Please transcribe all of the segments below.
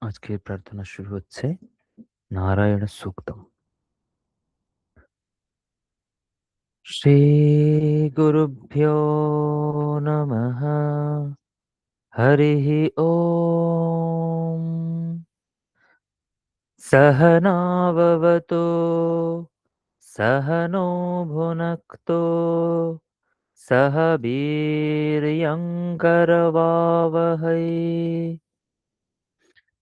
আজকের প্রার্থনা শুরু হচ্ছে নারায়ণ সূক্তম। শ্রী গুরুভ্যো নমঃ। হরিঃ ওম। সহনাববতু সহনো ভুনক্তু সহ বীর্যঙ্করবাবহৈ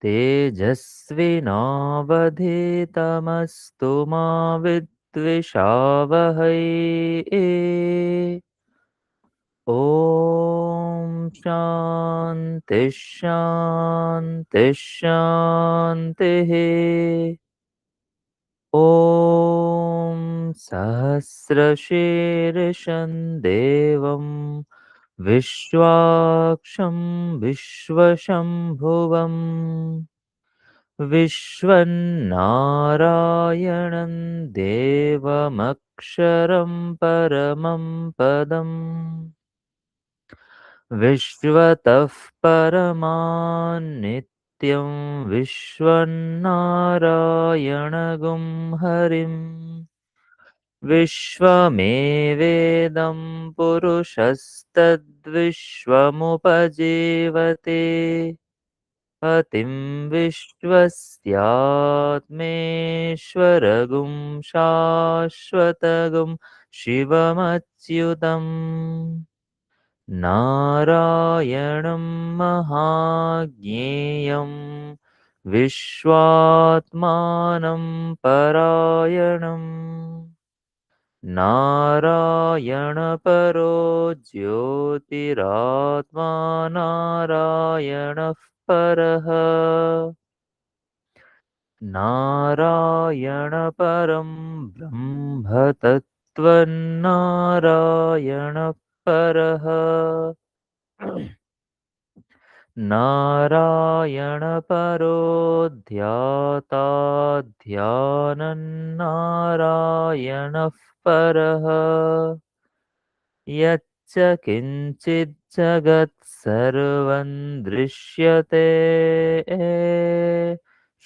तेजस्विनावधीतमस्तु मा विद्विषावहै। ॐ शान्ति शान्ति शान्तिः। ॐ सहस्रशीर्षं देवं विश्वाक्षं विश्वशम्भुवम् विश्वन्नारायणं देवमक्षरं परमं पदम् विश्वतः परमान्नित्यं विश्वन्नारायणगुं हरिम् विश्वमेवेदं पुरुषस्तद्विश्वमुपजीवते पतिं विश्वस्यात्मेश्वरगुं शाश्वतगुं शिवमच्युतम् नारायणं महाज्ञेयं विश्वात्मानं परायणम् नारायणपरो ज्योतिरात्मा नारायणः परः नारायणपरं ब्रह्म तत्त्वन्नारायणः परः नारायणपरो ध्याता ध्यानन्नारायणः परः यच्च किञ्चिज्जगत्सर्वं दृश्यते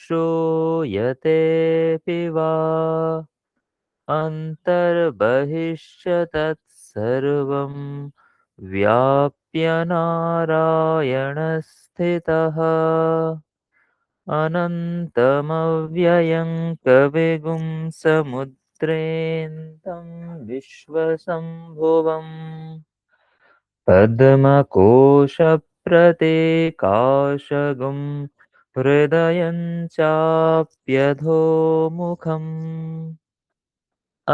श्रूयतेऽपि वा अन्तर्बहिश्च तत्सर्वं व्याप्य नारायणस्थितः अनन्तमव्ययं कविगुं समुद्रेऽन्तं विश्वसम्भुवम् पद्मकोशप्रतीकाशगुं हृदयं चाप्यधोमुखम्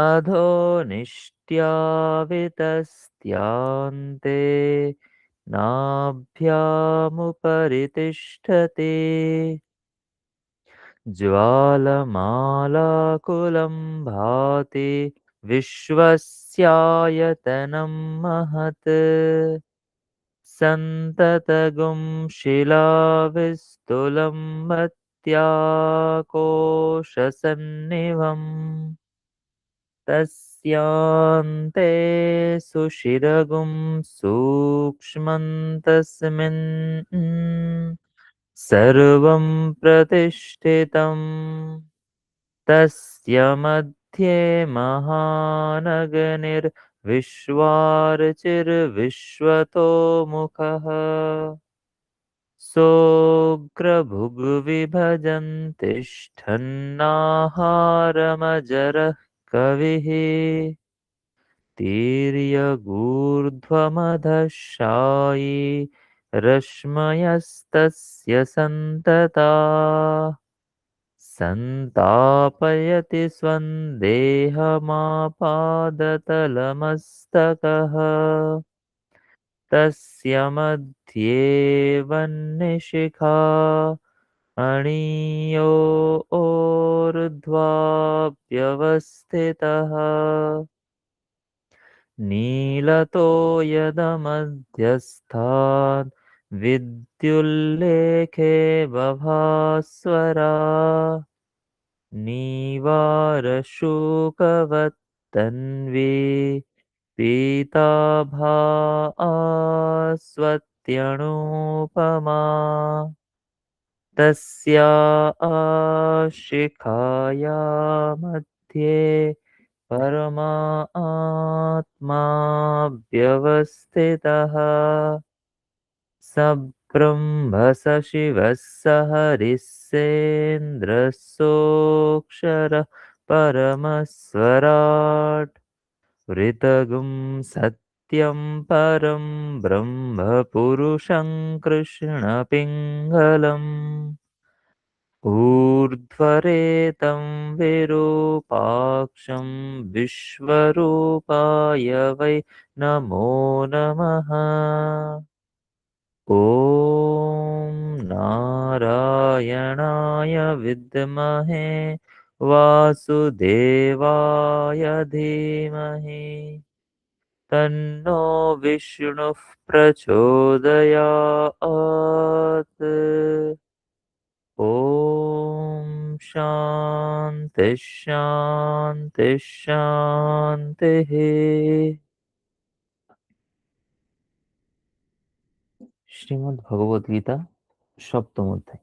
अधो निष्ट्यावितस्त्यान्ते नाभ्यामुपरि तिष्ठति ज्वालमालाकुलं भाति विश्वस्यायतनं महत् सन्ततगुं शिलाविस्तुलं मत्याकोशसन्निभम् तस्यान्ते सुषिरगुं सूक्ष्मन्तस्मिन् सर्वं प्रतिष्ठितम् तस्य मध्ये महानगनिर्विश्वार्चिर्विश्वतोमुखः सोऽग्रभुग्विभजन् तिष्ठन्नाहारमजरः कविः तिर्यगूर्ध्वमधः रश्मयस्तस्य सन्तता सन्तापयति स्वं देहमापादतलमस्तकः तस्य मध्ये वह्निशिखा अणीयो ऊर्ध्वाभ्यवस्थितः नीलतो यदमध्यस्थात् विद्युल्लेखे बभास्वरा नीवारशूकवत्तन्वी पीताभा आस्वत्यणूपमा तस्या शिखाया मध्ये परमात्मा व्यवस्थितः सब्रह्म स शिवः स हरिः सेन्द्रः सोऽक्षरः परमस्वराट् ऋतगुं सत्यं परं ब्रह्म पुरुषं कृष्णपिङ्गलम् ऊर्ध्वरेतं विरूपाक्षं विश्वरूपाय वै नमो नमः ॐ नारायणाय विद्महे वासुदेवाय धीमहि तन्नो विष्णुः प्रचोदयात् ॐ शान्ति शान्ति शान्तिः श्रीमद्भगवद्गीता सप्तम अध्याय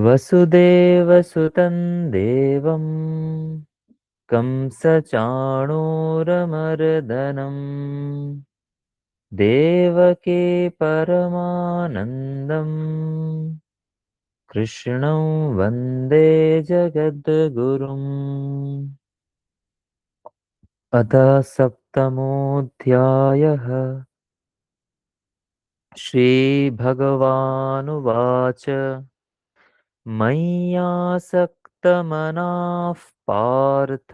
वसुदेवसुतं देवं कंसचाणूरमर्दनम् देवके परमानन्दम् कृष्णं वन्दे जगद्गुरुम् अथ सप्तमोऽध्यायः श्रीभगवानुवाच मय्यासक्तमनाः पार्थ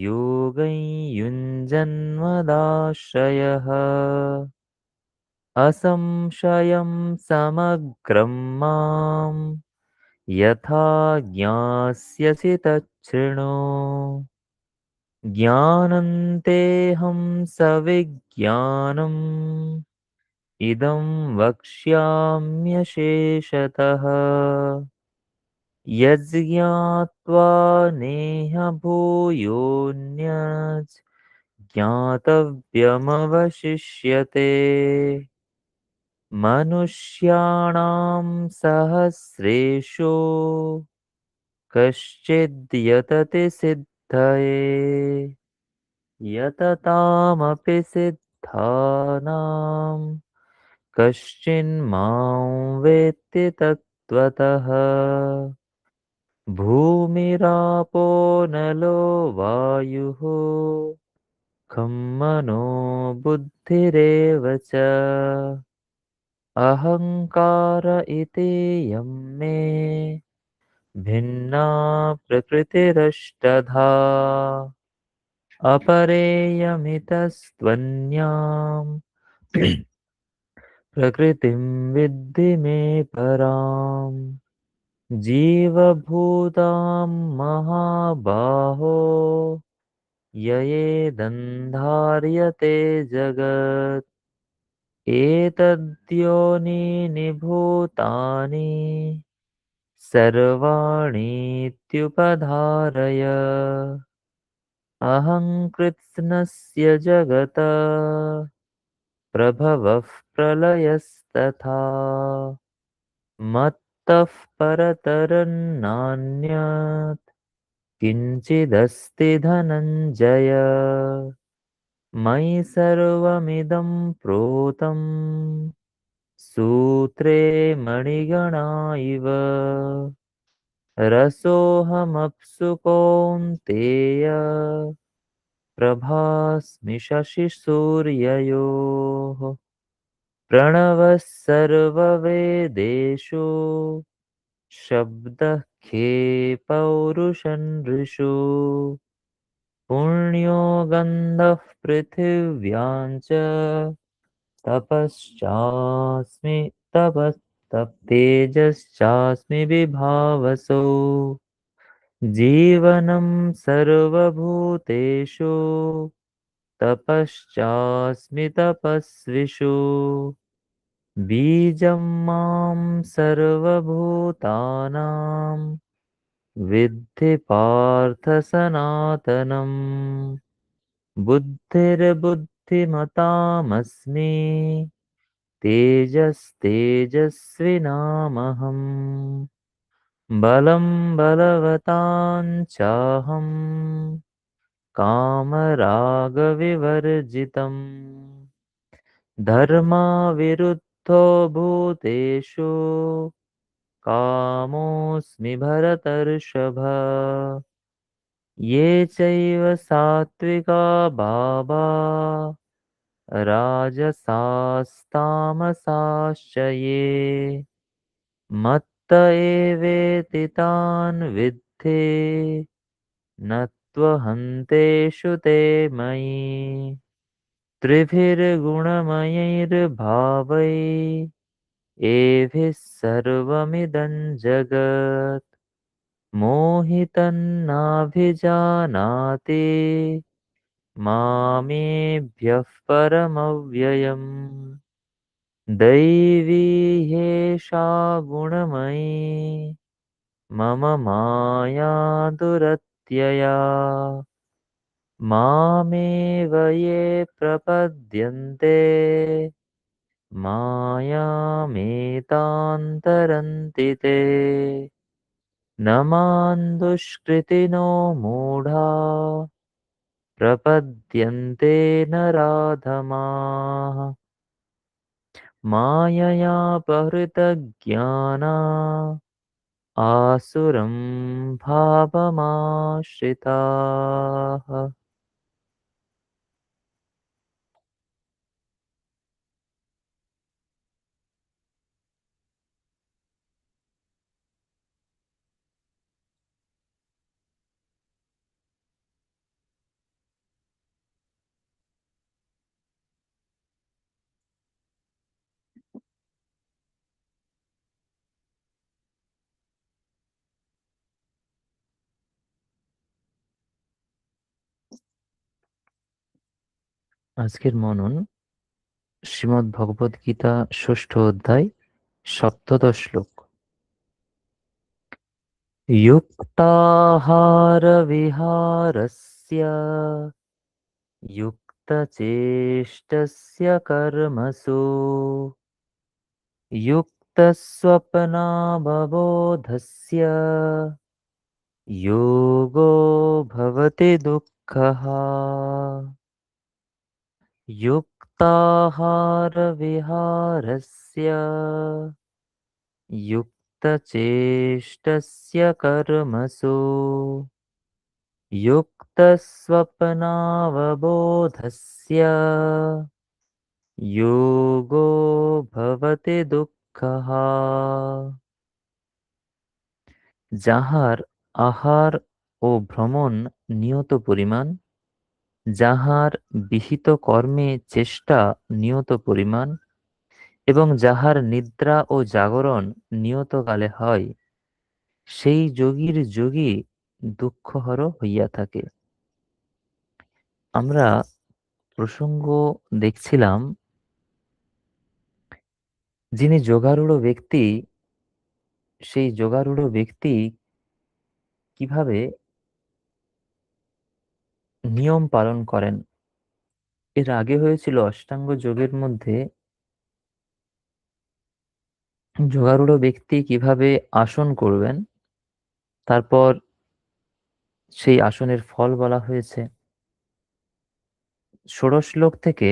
योगं युञ्जन्मदाश्रयः असंशयं समग्रं मां यथा ज्ञास्यसि तच्छृणु ज्ञानन्तेऽहं सविज्ञानम् इदं वक्ष्याम्यशेषतः यज्ञात्वा नेह भूयोऽन्यत् ज्ञातव्यमवशिष्यते मनुष्याणां सहस्रेषु कश्चिद्यतति सिद्धये यततामपि सिद्धानां कश्चिन्मां वेत्ति तत्त्वतः भूमिरापो नलो वायुः खं मनो बुद्धिरेव च अहङ्कार इति यं मे भिन्ना प्रकृतिरष्टधा अपरेयमितस्त्वन्याम् प्रकृतिं विद्धि मे पराम् जीवभूतां महाबाहो ययेदन्धार्यते जगत् एतद्योनीनि भूतानि सर्वाणीत्युपधारय अहं कृत्स्नस्य जगतः प्रभवः प्रलयस्तथा मत्तः परतरन्नान्यत् किञ्चिदस्ति धनञ्जय मयि सर्वमिदं प्रोतं सूत्रे मणिगणा इव रसोऽहमप्सु कौन्तेय प्रभास्मि शशिसूर्ययोः प्रणवः सर्ववेदेषु शब्दः खे पौरुषनृषु पुण्यो गन्धः पृथिव्यां च तपश्चास्मि तेजश्चास्मि विभावसौ जीवनं सर्वभूतेषु तपश्चास्मि तपस्विषु बीजं मां सर्वभूतानां विद्धि पार्थ सनातनम् बुद्धिर्बुद्धिमतां बुद्धिमतामस्मि तेजस्तेजस्विनामहम् बलं बलवतां चाहं कामरागविवर्जितम् धर्माविरुद्धो भूतेषु कामोऽस्मि भरतर्षभ ये चैव सात्विका भावा राजसास्तामसाश्च ये मत्त एवेति तान् विद्धि न त्वहन्तेषु ते मयि त्रिभिर्गुणमयैर्भावै एभिः सर्वमिदं जगत् मोहितन्नाभिजानाति मामेभ्यः परमव्ययम् दैवी ह्येषा गुणमयी मम माया दुरत्यया मामेव ये प्रपद्यन्ते मायामेतां ते न मां दुष्कृतिनो मूढा प्रपद्यन्ते नराधमाः माययापहृतज्ञाना आसुरं भावमाश्रिताः। আজকের মনন শ্রীমদ্ ভগবদ গীতা ষষ্ঠ অধ্যায় সপ্তদশ শ্লোক। युक्ताहारविहारस्य युक्तचेष्टस्य कर्मसु युक्तस्वप्नावबोधस्य योगो भवति दुःखः। युक्ताहारविहारस्य युक्तचेष्टस्य कर्मसु युक्तस्वप्नावबोधस्य योगो भवति दुःखः। যাহার আহার ও ভ্রমণ নিয়ত পরিমাণ, যাহার বিহিত কর্মে চেষ্টা নিয়ত পরিমাণ এবং যাহার নিদ্রা ও জাগরণ নিয়ত কালে হয়, সেই যোগীর যোগী দুঃখহর হইয়া থাকে। আমরা প্রসঙ্গ দেখছিলাম, যিনি যোগারূঢ় ব্যক্তি, সেই যোগারূঢ় ব্যক্তি কিভাবে নিয়ম পালন করেন। এর আগে হয়েছিল অষ্টাঙ্গ যোগের মধ্যে যোগারূঢ় ব্যক্তি কিভাবে আসন করবেন, তারপর সেই আসনের ফল বলা হয়েছে। ষোড়শ শ্লোক থেকে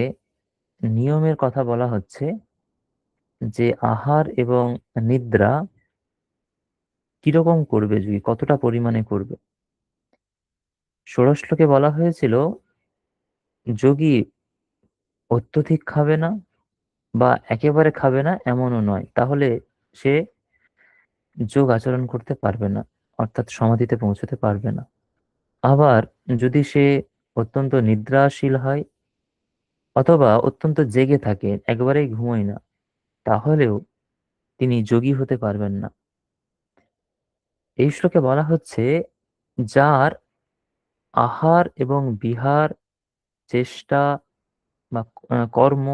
নিয়মের কথা বলা হচ্ছে, যে আহার এবং নিদ্রা কিরকম করবে, যোগী কতটা পরিমাণে করবে। ষোড়শ শ্লোকে বলা হয়েছিল, যোগী অত্যধিক খাবে না বা একেবারে খাবে না এমনও নয়, তাহলে সে যোগ আচরণ করতে পারবে না, অর্থাৎ সমাধিতে পৌঁছতে পারবে না। আবার যদি সে অত্যন্ত নিদ্রাশীল হয় অথবা অত্যন্ত জেগে থাকে, একবারেই ঘুমোয় না, তাহলেও তিনি যোগী হতে পারবেন না। এই শ্লোকে বলা হচ্ছে, যার আহার এবং বিহার, চেষ্টা বা কর্ম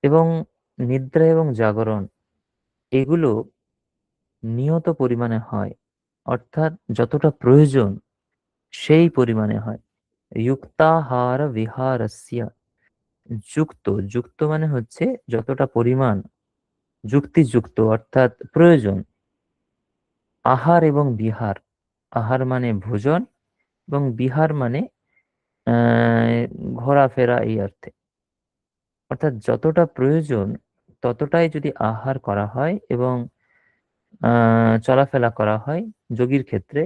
এবং নিদ্রা এবং জাগরণ এগুলো নিয়ত পরিমাণে হয়, অর্থাৎ যতটা প্রয়োজন সেই পরিমাণে হয়। যুক্তাহার বিহারস্য, যুক্ত, যুক্ত মানে হচ্ছে যতটা পরিমাণ, যুক্তিযুক্ত অর্থাৎ প্রয়োজন। আহার এবং বিহার, আহার মানে ভোজন এবং বিহার মানে ঘোরাফেরা এই অর্থে। অর্থাৎ যতটা প্রয়োজন ততটাই যদি আহার করা হয় এবং চলাফেরা করা হয় যোগীর ক্ষেত্রে,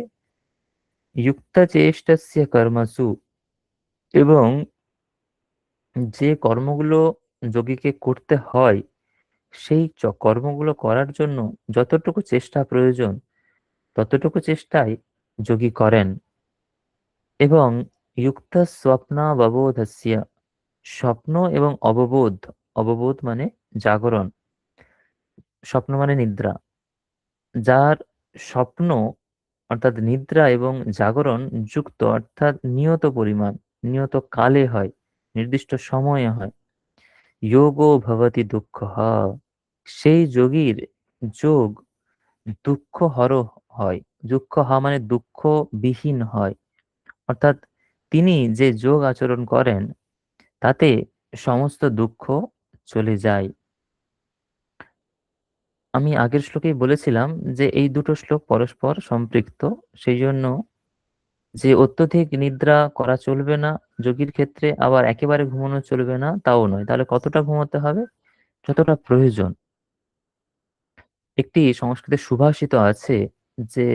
যুক্তচেষ্টস্য কর্মসু, এবং যে কর্মগুলো যোগীকে করতে হয় সেই কর্মগুলো করার জন্য যতটুকু চেষ্টা প্রয়োজন ততটুকু চেষ্টাই যোগী করেন। এবং যুক্ত স্বপ্নাববোধস্য, স্বপ্ন এবং অববোধ, অববোধ মানে জাগরণ, স্বপ্ন মানে নিদ্রা, যার স্বপ্ন অর্থাৎ নিদ্রা এবং জাগরণ যুক্ত অর্থাৎ নিয়ত পরিমাণ, নিয়ত কালে হয়, নির্দিষ্ট সময়ে হয়। যোগো ভবতি দুঃখঃ, সেই যোগীর যোগ দুঃখ হর হয়। দুঃখ হওয়া মানে দুঃখ বিহীন হয়, অর্থাৎ তিনি যে যোগ আচরণ করেন তাতে সমস্ত দুঃখ চলে যায়। আমি আগের শ্লোকেই বলেছিলাম যে এই দুটো শ্লোক পরস্পর সম্পৃক্ত, সেই জন্য যে অত্যধিক নিদ্রা করা চলবে না যোগীর ক্ষেত্রে, আবার একেবারে ঘুমানো চলবে না তাও নয়। তাহলে কতটা ঘুমাতে হবে? যতটা প্রয়োজন। একটি সংস্কৃতে সুভাষিত আছে যে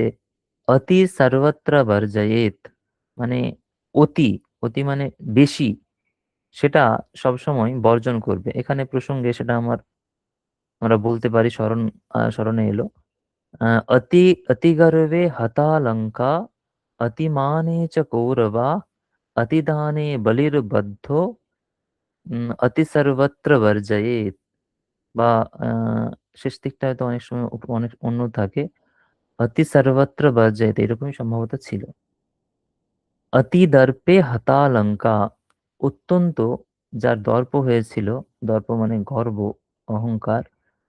অতি সর্বত্র বর্জয়েত, মানে অতি, অতি মানে বেশি, সেটা সবসময় বর্জন করবে। এখানে প্রসঙ্গে সেটা আমরা বলতে পারি, স্মরণে এলো। অতি অতি গর্বে হতা লঙ্কা, অতিমানে চ কৌরবা, অতিদানে বলির্বদ্ধ, অতি সর্বত্র বর্জয়েত। বা শেষ দিকটা হয়তো অনেক সময় অনেক অন্য থাকে, অতি সর্বত্র বর্জয়েত, এরকমই সম্ভবত ছিল। অতি দর্পে হতা লঙ্কা, অত্যন্ত যার দর্প হয়েছিল, দর্প মানে গর্ব, অহংকার,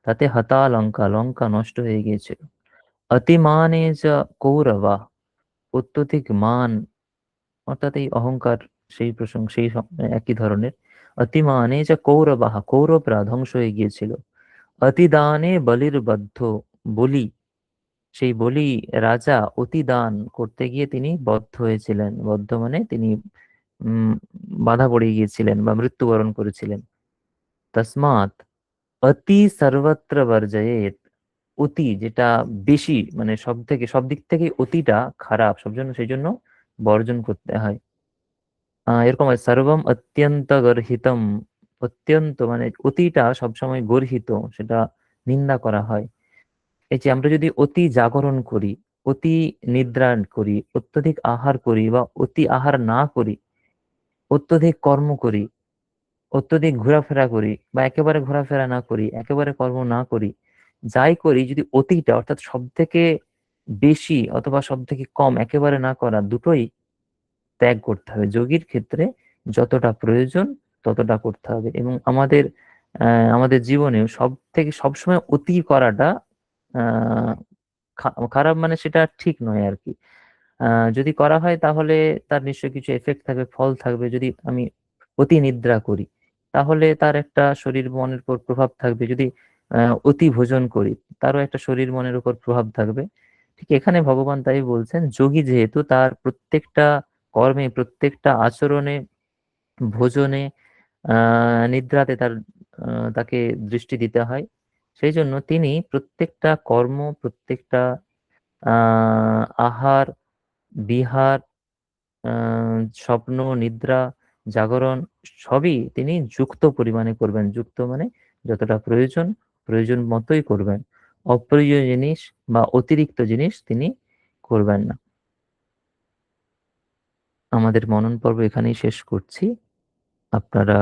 তাতে হতা লঙ্কা, লঙ্কা নষ্ট হয়ে গিয়েছিল। অতিমানে যা কৌরবা, অত্যধিক মান অর্থাৎ এই অহংকার, সেই প্রসঙ্গ একই ধরনের। অতিমানে যা কৌরবাহা, কৌরবরা ধ্বংস হয়ে গিয়েছিল। অতিদানে বলির বদ্ধ, বলি, সেই বলি রাজা অতি দান করতে গিয়ে তিনি বদ্ধ হয়েছিলেন। বদ্ধ মানে তিনি উম বাধা পড়ে গিয়েছিলেন বা মৃত্যুবরণ করেছিলেন। তসমাৎ অতি সর্বত্র বর্জয়েত, অতি যেটা বেশি, মানে সব দিক থেকে অতিটা খারাপ, সব জন্য সেই জন্য বর্জন করতে হয়। এরকম হয় সর্বম অত্যন্ত গর্হিতম, অত্যন্ত মানে অতিটা সবসময় গর্হিত, সেটা নিন্দা করা হয়। এই যে আমরা যদি অতি জাগরণ করি, অতি নিদ্রা করি, অত্যধিক আহার করি বা অতি আহার না করি, অত্যধিক কর্ম করি, অত্যধিক ঘোরাফেরা করি বা একেবারে ঘোরাফেরা না করি, একেবারে কর্ম না করি, যাই করি যদি অতিটা অর্থাৎ সব থেকে বেশি অথবা সব থেকে কম, একেবারে না করা, দুটোই ত্যাগ করতে হবে। যোগীর ক্ষেত্রে যতটা প্রয়োজন ততটা করতে হবে। এবং আমাদের জীবনে সব থেকে সবসময় অতি করাটা আহ খারাপ, মানে সেটা ঠিক নয় আর কি। যদি করা হয় তাহলে তার নিশ্চয়ই কিছু এফেক্ট থাকবে, ফল থাকবে। যদি আমি অতি নিদ্রা করি তাহলে তার একটা শরীর মনের উপর প্রভাব থাকবে। যদি অতি ভোজন করি তারও একটা শরীর মনের উপর প্রভাব থাকবে। ঠিক এখানে ভগবান তাই বলছেন, যোগী যেহেতু তার প্রত্যেকটা কর্মে, প্রত্যেকটা আচরণে, ভোজনে, নিদ্রাতে তাকে দৃষ্টি দিতে হয়। সেই জন্য তিনি প্রত্যেকটা কর্ম, প্রত্যেকটা আহার, বিহার, স্বপ্ন, নিদ্রা, জাগরণ সবই তিনি যুক্ত পরিমাণে করবেন। যুক্ত মানে যতটা প্রয়োজন, প্রয়োজন মতোই করবেন। অপ্রয়োজনীয় জিনিস বা অতিরিক্ত জিনিস তিনি করবেন না। আমাদের মনন পর্ব এখানেই শেষ করছি। আপনারা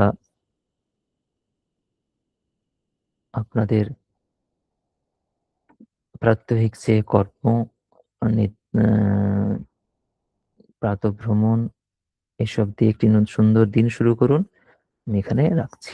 আপনাদের প্রাত্যহিক যে কর্ম, প্রাতঃভ্রমণ, এসব দিয়ে একটি সুন্দর দিন শুরু করুন। আমি এখানে রাখছি।